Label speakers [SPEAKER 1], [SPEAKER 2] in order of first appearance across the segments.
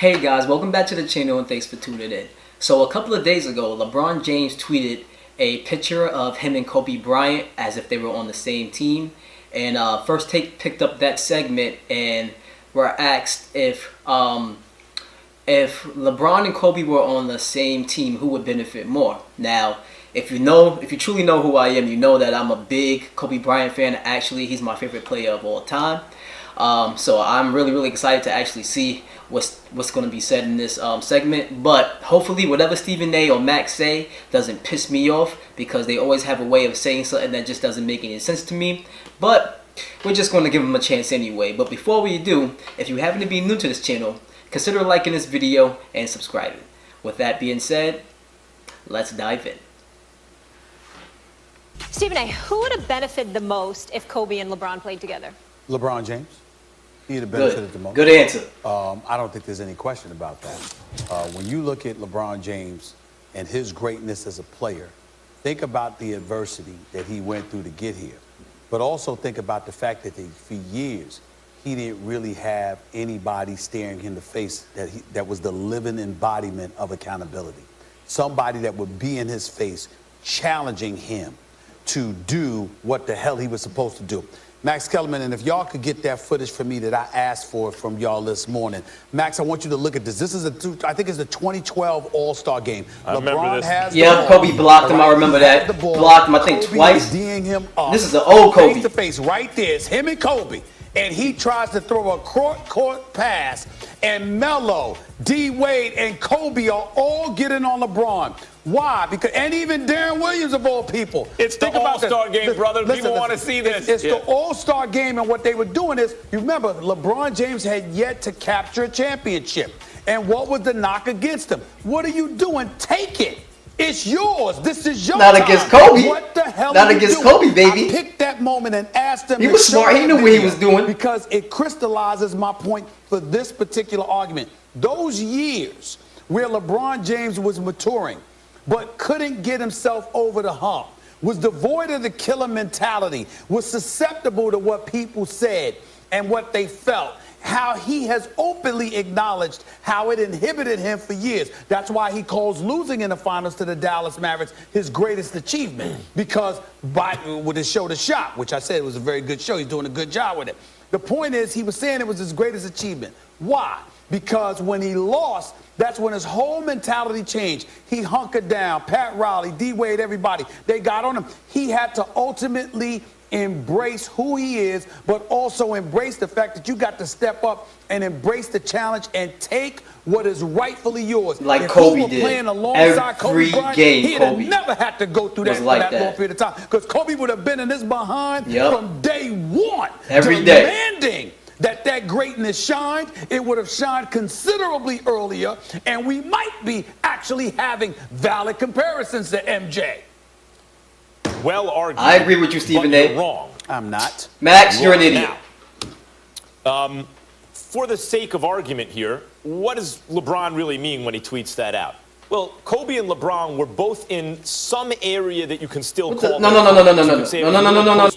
[SPEAKER 1] Hey guys, welcome back to the channel and thanks for tuning in. So a couple of days ago, LeBron James tweeted a picture of him and Kobe Bryant as if they were on the same team. And First Take picked up that segment and were asked if LeBron and Kobe were on the same team, who would benefit more. Now, if you truly know who I am, you know that I'm a big Kobe Bryant fan. Actually, he's my favorite player of all time. So I'm really excited to actually see what's going to be said in this segment. But hopefully whatever Stephen A or Max say doesn't piss me off, because they always have a way of saying something that just doesn't make any sense to me. But we're just going to give them a chance anyway. But before we do, if you happen to be new to this channel, consider liking this video and subscribing. With that being said, let's dive in.
[SPEAKER 2] Stephen A., who would have benefited the most if Kobe and LeBron played together?
[SPEAKER 3] LeBron James. He'd have benefited the most.
[SPEAKER 1] Good answer.
[SPEAKER 3] I don't think there's any question about that. When you look at LeBron James and his greatness as a player, think about the adversity that he went through to get here. But also think about the fact that for years, he didn't really have anybody staring him in the face that was the living embodiment of accountability. Somebody that would be in his face, challenging him to do what the hell he was supposed to do. Max Kellerman, and if y'all could get that footage for me that I asked for from y'all this morning. Max, I want you to look at this. This is I think it's the 2012 All-Star game.
[SPEAKER 4] LeBron has
[SPEAKER 1] the ball. Kobe blocked him. I remember that. Blocked him, I think, twice.
[SPEAKER 3] D'ing him up.
[SPEAKER 1] This is the old Kobe.
[SPEAKER 3] Face to face, right there. It's him and Kobe. And he tries to throw a court pass, and Melo, D-Wade, and Kobe are all getting on LeBron. Why? Because, and even Darren Williams, of all people.
[SPEAKER 4] It's the All-Star game, brother. People want to see this.
[SPEAKER 3] It's the All-Star game, and what they were doing is, you remember, LeBron James had yet to capture a championship. And what was the knock against him? What are you doing? Take it. It's yours. This is your
[SPEAKER 1] Not
[SPEAKER 3] time.
[SPEAKER 1] against Kobe.
[SPEAKER 3] What the hell
[SPEAKER 1] Not against Kobe, baby.
[SPEAKER 3] I picked that moment and asked him.
[SPEAKER 1] He was smart. He knew what he was doing.
[SPEAKER 3] Because it crystallizes my point for this particular argument. Those years where LeBron James was maturing but couldn't get himself over the hump, was devoid of the killer mentality, was susceptible to what people said and what they felt, how he has openly acknowledged how it inhibited him for years. That's why he calls losing in the finals to the Dallas Mavericks his greatest achievement, because with his show The Shop, which I said was a very good show, he's doing a good job with it. The point is, he was saying it was his greatest achievement. Why? Because when he lost, that's when his whole mentality changed. He hunkered down. Pat Riley, D-Wade, everybody, they got on him. He had to ultimately embrace who he is, but also embrace the fact that you got to step up and embrace the challenge and take what is rightfully yours.
[SPEAKER 1] Like
[SPEAKER 3] if
[SPEAKER 1] Kobe
[SPEAKER 3] he were
[SPEAKER 1] did.
[SPEAKER 3] playing alongside
[SPEAKER 1] Every
[SPEAKER 3] Kobe Bryant,
[SPEAKER 1] game,
[SPEAKER 3] he'd
[SPEAKER 1] Kobe
[SPEAKER 3] have never had to go through that for
[SPEAKER 1] like
[SPEAKER 3] that long period of time, because Kobe would have been in this behind from day one,
[SPEAKER 1] every day,
[SPEAKER 3] demanding that greatness shined. It would have shined considerably earlier, and we might be actually having valid comparisons to MJ.
[SPEAKER 4] Well argued.
[SPEAKER 1] I agree with you, Stephen A.
[SPEAKER 4] You're wrong.
[SPEAKER 3] I'm not.
[SPEAKER 1] Max, you're an idiot.
[SPEAKER 4] Now, for the sake of argument here, what does LeBron really mean when he tweets that out? Well, Kobe and LeBron were both in some area that you can still call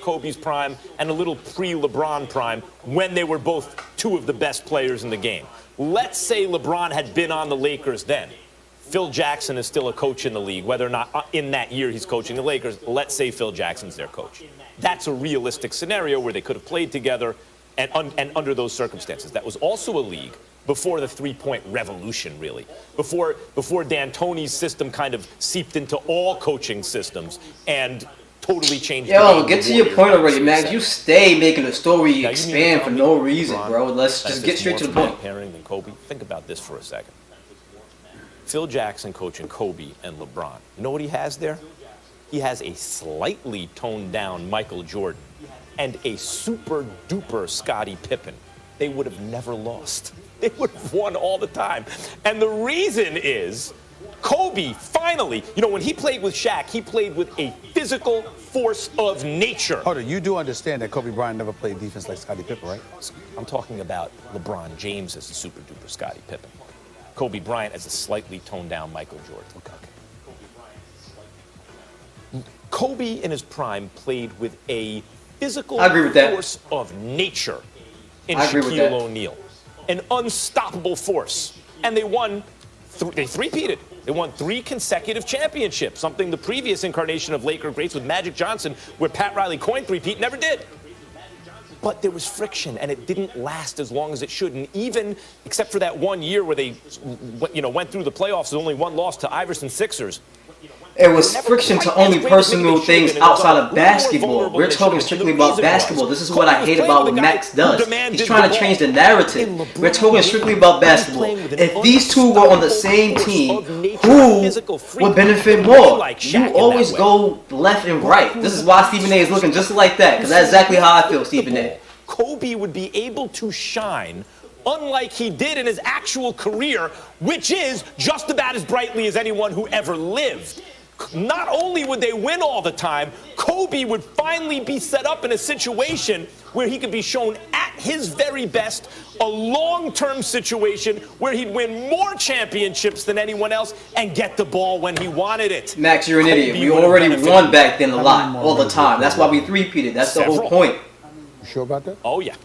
[SPEAKER 4] Kobe's prime and a little pre-LeBron prime, when they were both two of the best players in the game. Let's say LeBron had been on the Lakers then. Phil Jackson is still a coach in the league. Whether or not in that year he's coaching the Lakers, let's say Phil Jackson's their coach. That's a realistic scenario where they could have played together and under those circumstances. That was also a league before the three-point revolution, really. Before D'Antoni's system kind of seeped into all coaching systems and totally changed.
[SPEAKER 1] Yo, get to your point already, Max. You stay making the story expand for no reason, bro. Let's just get straight to the point.
[SPEAKER 4] Pairing than Kobe. Think about this for a second. Phil Jackson coaching Kobe and LeBron. You know what he has there? He has a slightly toned down Michael Jordan and a super duper Scottie Pippen. They would have never lost. They would have won all the time. And the reason is Kobe finally, you know, when he played with Shaq, he played with a physical force of nature.
[SPEAKER 3] Hold on, you do understand that Kobe Bryant never played defense like Scottie Pippen, right?
[SPEAKER 4] I'm talking about LeBron James as a super duper Scottie Pippen. Kobe Bryant as a slightly toned down Michael Jordan. Okay. Kobe in his prime played with a physical force of nature in Shaquille O'Neal. An unstoppable force. and they won. They three-peated. They won 3 consecutive championships, something the previous incarnation of Laker greats with Magic Johnson, where Pat Riley coined three-peat, never did. But there was friction, and it didn't last as long as it should. And even, except for that 1 year where they, went through the playoffs with only 1 loss to Iverson Sixers.
[SPEAKER 1] It was friction to only personal things outside of basketball. We're talking strictly about basketball. This is what I hate about what Max does. He's trying to change the narrative. We're talking strictly about basketball. If these two were on the same team, who would benefit more? You always go left and right. This is why Stephen A is looking just like that, because that's exactly how I feel, Stephen A.
[SPEAKER 4] Kobe would be able to shine unlike he did in his actual career, which is just about as brightly as anyone who ever lived. Not only would they win all the time, Kobe would finally be set up in a situation where he could be shown at his very best, a long-term situation where he'd win more championships than anyone else and get the ball when he wanted it.
[SPEAKER 1] Max, you're an idiot. We already won back then a lot, all the time. That's why we three-peated. That's the whole point.
[SPEAKER 3] You sure about that?
[SPEAKER 4] Oh, yeah.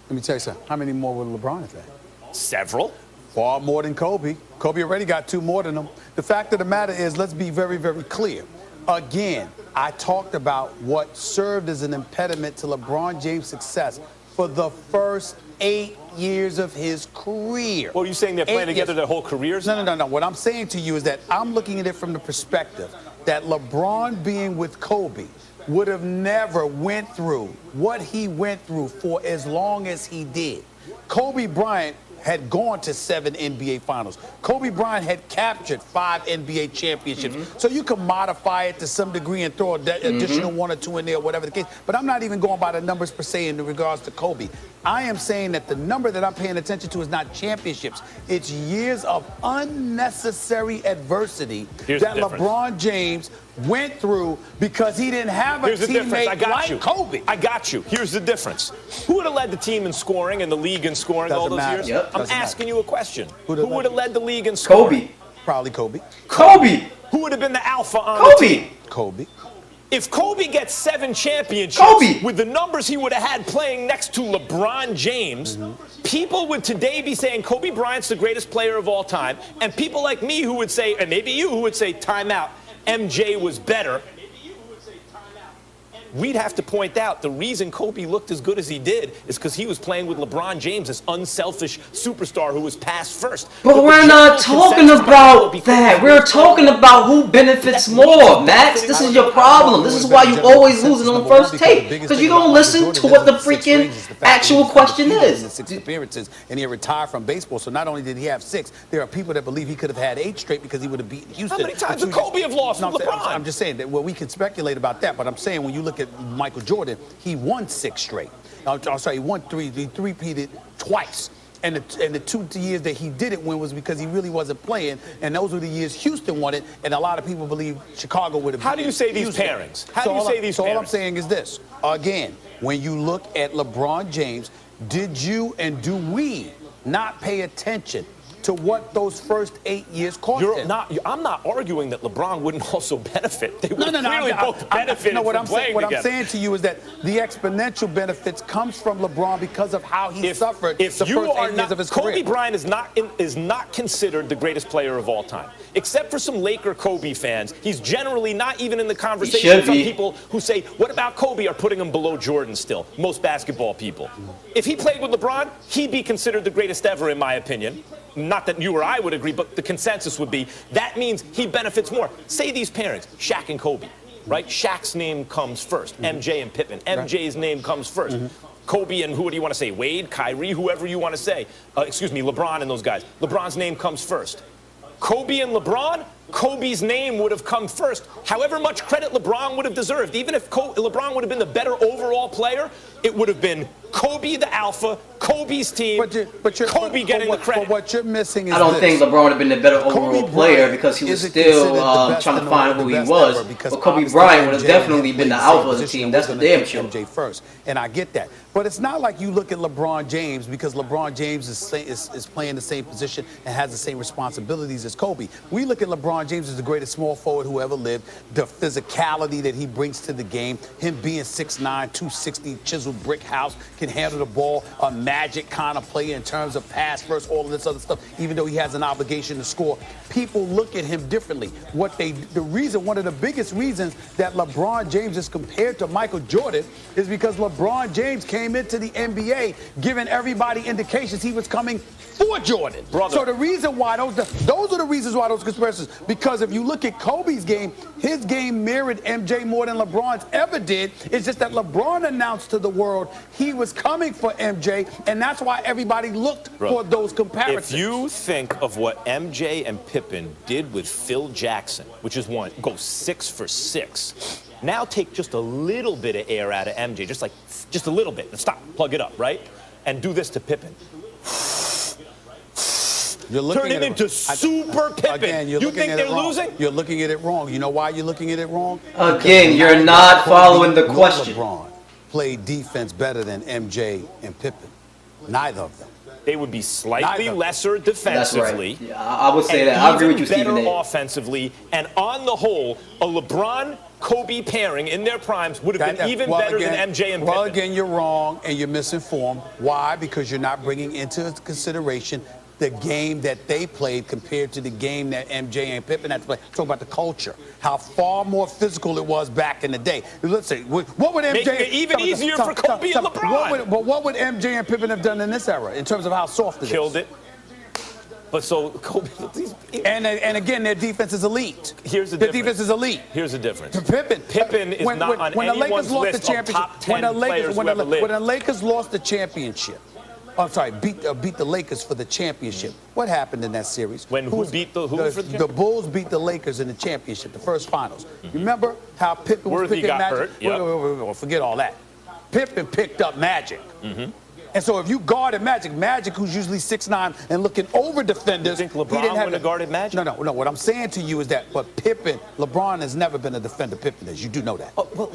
[SPEAKER 3] Let me tell you something. How many more would LeBron have had?
[SPEAKER 4] Several.
[SPEAKER 3] Far more than Kobe. Kobe already got 2 more than him. The fact of the matter is, let's be very, very clear. Again, I talked about what served as an impediment to LeBron James' success for the first 8 years of his career.
[SPEAKER 4] Well, are you saying they're playing together their whole careers?
[SPEAKER 3] No. What I'm saying to you is that I'm looking at it from the perspective that LeBron being with Kobe would have never went through what he went through for as long as he did. Kobe Bryant had gone to 7 NBA finals. Kobe Bryant had captured 5 NBA championships. So you can modify it to some degree and throw an additional 1 or 2 in there, whatever the case. But I'm not even going by the numbers per se in regards to Kobe. I am saying that the number that I'm paying attention to is not championships. It's years of unnecessary adversity that LeBron James went through because he didn't have a teammate like Kobe.
[SPEAKER 4] I got you. Here's the difference. Who would have led the team in scoring and the league in scoring all those years?
[SPEAKER 1] Yep.
[SPEAKER 4] I'm asking you a question. Who would have led the league in scoring?
[SPEAKER 1] Kobe.
[SPEAKER 3] Probably Kobe.
[SPEAKER 1] Kobe.
[SPEAKER 4] Who would have been the alpha on the team?
[SPEAKER 3] Kobe.
[SPEAKER 4] If Kobe gets 7 championships with the numbers he would have had playing next to LeBron James, people would today be saying Kobe Bryant's the greatest player of all time, and people like me who would say, and maybe you who would say, timeout, MJ was better. We'd have to point out the reason Kobe looked as good as he did is because he was playing with LeBron James, this unselfish superstar who was passed first.
[SPEAKER 1] But we're not talking about that. We're talking about who benefits more, Max. This is your problem. This is why you always lose it on the first take, because you don't listen to what the freaking actual question is.
[SPEAKER 3] 6 appearances, and he retired from baseball. So not only did he have 6, there are people that believe he could have had 8 straight because he would have beaten Houston.
[SPEAKER 4] How many times would Kobe have lost with LeBron?
[SPEAKER 3] I'm just saying that. Well, we can speculate about that, but I'm saying when you look at Michael Jordan, he won 6 straight. I'm sorry, he won 3. He three-peated twice. And the 2 years that he didn't win was because he really wasn't playing, and those were the years Houston won it, and a lot of people believe Chicago would have.
[SPEAKER 4] How do you say these pairings? How do you say these pairings?
[SPEAKER 3] So all I'm saying is this. Again, when you look at LeBron James, did you and do we not pay attention to what those first 8 years cost him?
[SPEAKER 4] I'm not arguing that LeBron wouldn't also benefit. They would clearly both benefit from playing together.
[SPEAKER 3] What I'm saying to you is that the exponential benefits comes from LeBron because of how he suffered the first 8 years of his career.
[SPEAKER 4] Kobe Bryant is not considered the greatest player of all time. Except for some Laker Kobe fans, he's generally not even in the conversation. Some people who say, what about Kobe, are putting him below Jordan still, most basketball people. If he played with LeBron, he'd be considered the greatest ever, in my opinion. Not that you or I would agree, but the consensus would be that means he benefits more. Say these pairings, Shaq and Kobe, right? Shaq's name comes first. MJ and Pippen. MJ's name comes first. Kobe and who do you want to say? Wade, Kyrie, whoever you want to say. LeBron and those guys. LeBron's name comes first. Kobe and LeBron, Kobe's name would have come first. However much credit LeBron would have deserved, even if LeBron would have been the better overall player, it would have been Kobe the alpha, Kobe's team, Kobe getting the credit.
[SPEAKER 3] But what you're missing is
[SPEAKER 1] I don't think LeBron would have been the better overall player because he was still trying to find who he was. But Kobe Bryant would have definitely been the alpha of the team. That's the damn sure.
[SPEAKER 3] MJ first, and I get that. But it's not like you look at LeBron James because LeBron James is playing the same position and has the same responsibilities as Kobe. We look at LeBron LeBron James is the greatest small forward who ever lived. The physicality that he brings to the game, him being 6'9", 260, chiseled brick house, can handle the ball, a Magic kind of player in terms of pass first, all of this other stuff, even though he has an obligation to score. People look at him differently. One of the biggest reasons that LeBron James is compared to Michael Jordan is because LeBron James came into the NBA giving everybody indications he was coming for Jordan.
[SPEAKER 4] Brother.
[SPEAKER 3] So the reason why those are the reasons why those comparisons, because if you look at Kobe's game, his game mirrored MJ more than LeBron's ever did. It's just that LeBron announced to the world he was coming for MJ, and that's why everybody looked for those comparisons.
[SPEAKER 4] If you think of what MJ and Pippen did with Phil Jackson, which is go 6 for 6. Now take just a little bit of air out of MJ, just a little bit. Stop, plug it up, right? And do this to Pippen. Turn it into Super Pippen.
[SPEAKER 3] Again,
[SPEAKER 4] you think they're losing?
[SPEAKER 3] You're looking at it wrong. You know why you're looking at it wrong?
[SPEAKER 1] Again, you're not following the question.
[SPEAKER 3] LeBron played defense better than MJ and Pippen. Neither of them.
[SPEAKER 4] They would be slightly lesser defensively.
[SPEAKER 1] That's right. Yeah, I would say that. I agree with you, Stephen A.
[SPEAKER 4] Better offensively, and on the whole, a LeBron-Kobe pairing in their primes would have been even better than MJ and Pippen.
[SPEAKER 3] Well, again, you're wrong and you're misinformed. Why? Because you're not bringing into consideration the game that they played compared to the game that MJ and Pippen had to play. Talk about the culture, how far more physical it was back in the day. Let's say, what would MJ...
[SPEAKER 4] Making it even easier for Kobe and LeBron.
[SPEAKER 3] What would MJ and Pippen have done in this era in terms of how soft it is?
[SPEAKER 4] Killed it. But so Kobe...
[SPEAKER 3] And again, their defense is elite.
[SPEAKER 4] Here's the
[SPEAKER 3] difference.
[SPEAKER 4] Their
[SPEAKER 3] defense is elite.
[SPEAKER 4] Here's the difference.
[SPEAKER 3] Pippen
[SPEAKER 4] is not on anyone's list of top 10 players who ever lived.
[SPEAKER 3] When the Lakers lost the championship, beat the Lakers for the championship. What happened in that series?
[SPEAKER 4] Who beat the who for
[SPEAKER 3] the Bulls beat the Lakers in the championship, the first finals. Remember how Pippen was picking Magic?
[SPEAKER 4] Hurt. Yep.
[SPEAKER 3] Wait, forget all that. Pippen picked up Magic. And so if you guarded Magic, who's usually 6'9" and looking over defenders,
[SPEAKER 4] you think LeBron would have guarded Magic?
[SPEAKER 3] No. What I'm saying to you is that, but LeBron has never been a defender. Pippen is. You do know that.
[SPEAKER 4] Oh, well,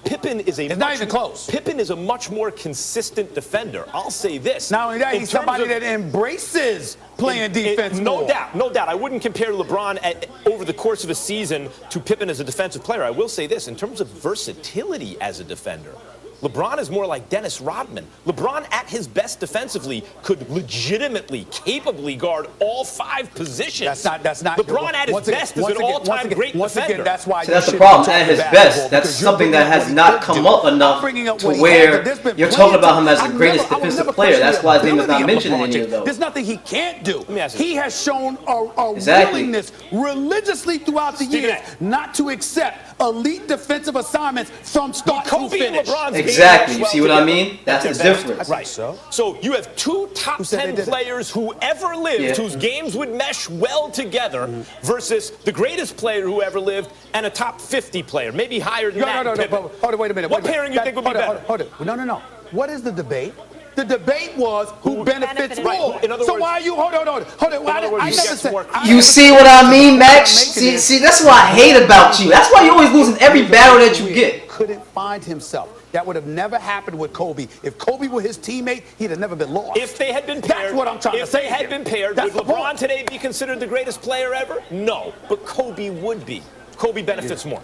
[SPEAKER 4] Pippen is
[SPEAKER 3] it's not even close.
[SPEAKER 4] Pippen is a much more consistent defender. I'll say this.
[SPEAKER 3] Not only that, he's somebody that embraces playing defense.
[SPEAKER 4] No doubt. I wouldn't compare LeBron over the course of a season to Pippen as a defensive player. I will say this, in terms of versatility as a defender, LeBron is more like Dennis Rodman. LeBron, at his best defensively, could legitimately, capably guard all 5 positions.
[SPEAKER 3] That's not.
[SPEAKER 4] LeBron at his best is an all-time great defender.
[SPEAKER 3] That's why.
[SPEAKER 1] So that's the problem. At his best, that's something that has not come up enough to where you're talking about him as the greatest defensive player. That's why his name is not mentioned in any of those.
[SPEAKER 3] There's nothing he can't do. He has shown a willingness religiously throughout the years not to accept elite defensive assignments from start to finish.
[SPEAKER 1] Exactly. You see what I mean? That's the difference.
[SPEAKER 4] Right. So you have 2 top 10 players who ever lived, whose games would mesh well together, versus the greatest player who ever lived and a top 50 player, maybe higher than that.
[SPEAKER 3] No. Hold on, wait a minute.
[SPEAKER 4] What pairing you think would be better?
[SPEAKER 3] Hold it. No. What is the debate? The debate was who benefits more.
[SPEAKER 4] In other
[SPEAKER 3] so
[SPEAKER 4] words,
[SPEAKER 3] why are you hold on? I never said.
[SPEAKER 1] You see what I mean, Max? See, that's what I hate about you. That's why you're always losing every battle that you get.
[SPEAKER 3] Couldn't find himself. That would have never happened with Kobe. If Kobe were his teammate, he'd have never been lost.
[SPEAKER 4] If they had been paired,
[SPEAKER 3] that's what I'm trying to say.
[SPEAKER 4] If they had been paired, would LeBron today be considered the greatest player ever? No, but Kobe would be. Kobe benefits more.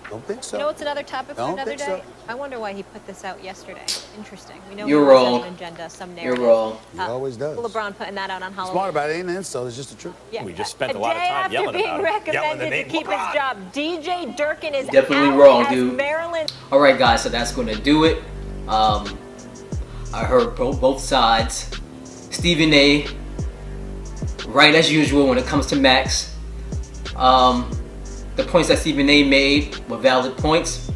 [SPEAKER 3] Don't think so.
[SPEAKER 2] You know what's another topic for another day?
[SPEAKER 3] So.
[SPEAKER 2] I wonder why he put this out yesterday. Interesting. We know
[SPEAKER 1] You're
[SPEAKER 2] he has
[SPEAKER 1] wrong.
[SPEAKER 2] an agenda, some narrative.
[SPEAKER 1] You're wrong.
[SPEAKER 3] He always does.
[SPEAKER 2] LeBron putting that out on Halloween.
[SPEAKER 3] Smart about it, ain't an insult. It's just the truth.
[SPEAKER 2] Yeah.
[SPEAKER 4] We just spent a lot of time yelling about it.
[SPEAKER 2] After being recommended to keep his job, DJ Durkin is
[SPEAKER 1] definitely
[SPEAKER 2] out
[SPEAKER 1] wrong,
[SPEAKER 2] as
[SPEAKER 1] dude.
[SPEAKER 2] Maryland.
[SPEAKER 1] All right, guys. So that's going to do it. I heard both sides. Stephen A. right as usual when it comes to Max. The points that Stephen A. made were valid points.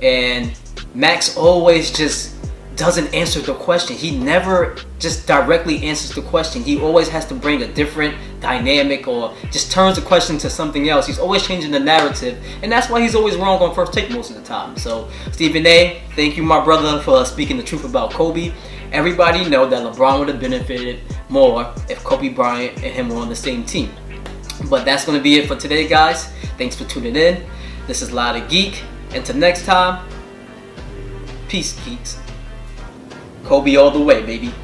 [SPEAKER 1] And Max always just doesn't answer the question. He never just directly answers the question. He always has to bring a different dynamic or just turns the question to something else. He's always changing the narrative. And that's why he's always wrong on First Take most of the time. So, Stephen A., thank you, my brother, for speaking the truth about Kobe. Everybody know that LeBron would have benefited more if Kobe Bryant and him were on the same team. But that's going to be it for today, guys. Thanks for tuning in. This is Loud of Geek. Until next time, peace, geeks. Kobe all the way, baby.